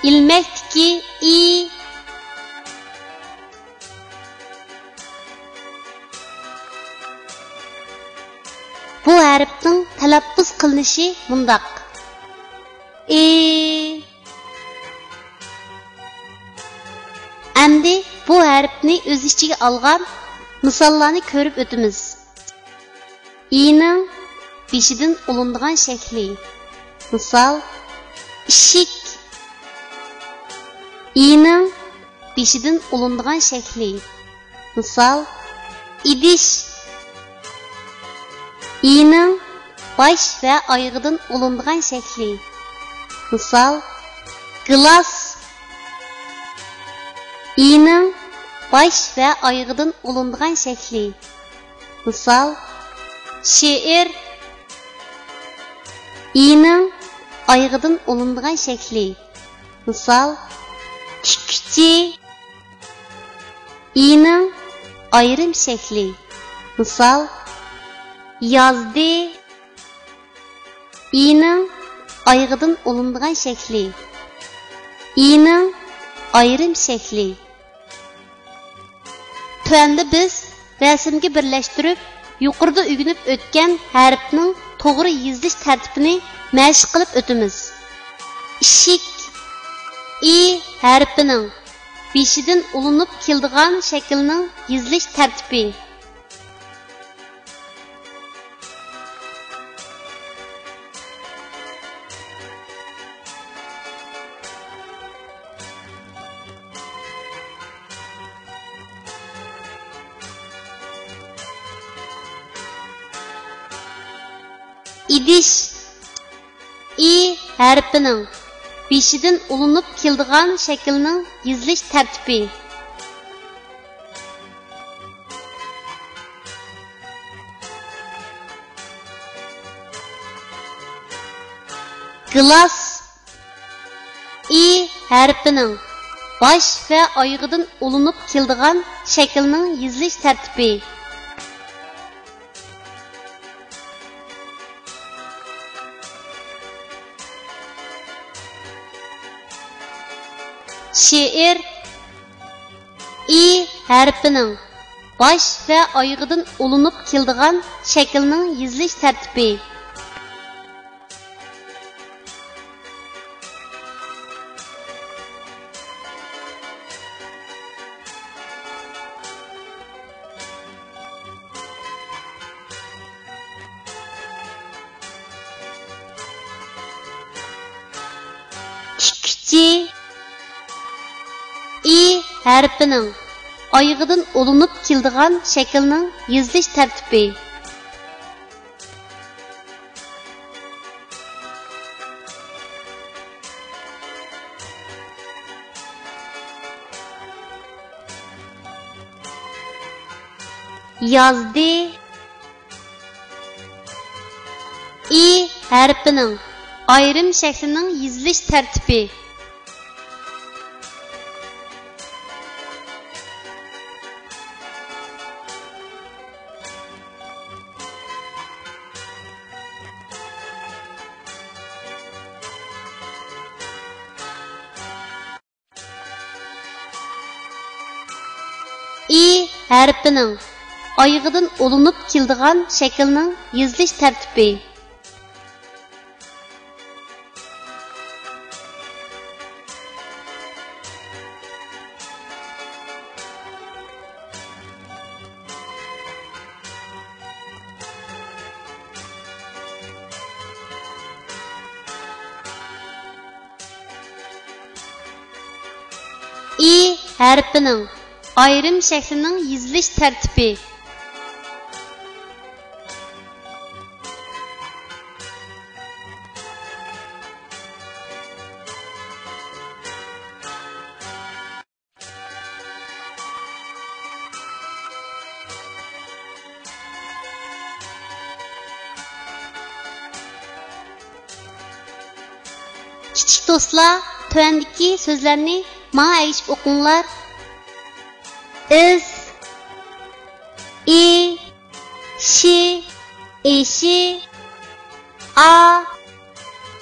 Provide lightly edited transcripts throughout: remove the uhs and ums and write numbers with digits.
ilmekdiki i. Bu harfning talaffuz qilinishi mundaq. Endi bu harfni o'z ichiga olgan misollarni ko'rib o'tamiz. İ'ning beshidan olinadigan shakli. Misol ishik. İ'ning beshidan olinadigan shakli. Misol idish. İ'ning bosh va oyog'idan olinadigan shakli. Misol gilas. İ'ning bosh va oyog'idan olinadigan shakli. Misol she'r. İ'ning oyog'idan olinadigan shakli. Misol tikchi. İ'ning ayrim shakli. Misol yazdi. İ'ning oyog'idan olinadigan shakli. İ'ning ayrim shakli. Tuanda biz rasmga birlashtirib, yuqorida o'rganib o'tgan harfning to'g'ri yozilish tartibini mashq qilib o'tamiz. Ishik i harfining beshidan ulinib keladigan shaklning yozilish tartibi. İdish i harfining beshidan ulinib keladigan shaklning yozilish tartibi. Gilas i harfining bosh va oyog'idan ulinib keladigan shaklning yozilish tartibi. She'r i harfining bosh va oyog'idan ulinib keladigan shaklning yozilish tartibi. Tikchi i harfining oyog'idan ulinib keladigan shaklning yozilish tartibi. Yazdi i harfining ayrim shaklining yozilish tartibi. I harfining oyog'idan ulinib keladigan shaklning yozilish tartibi. I harfining ayrim shaklining yozilish tartibi. Kichik do'stlar, tuandagi so'zlarni menga aytib o'qinglar. Is, i, shi, eshi, a,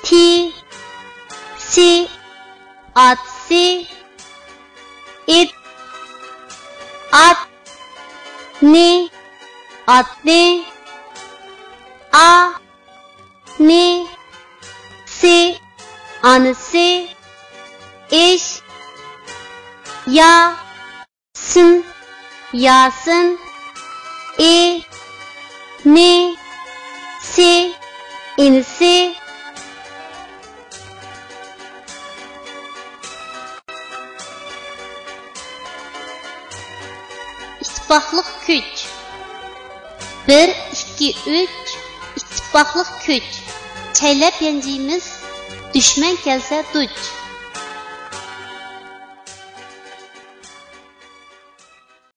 ti, si, atsi, it, at, ni, atni, a, ni, si, anısı, iş, ya, sın, yasın, ni, si, inisi, İttifaqlıq güc 1, 2, 3 İttifaqlıq güc Çeylep yenciyimiz Düşman gelse duç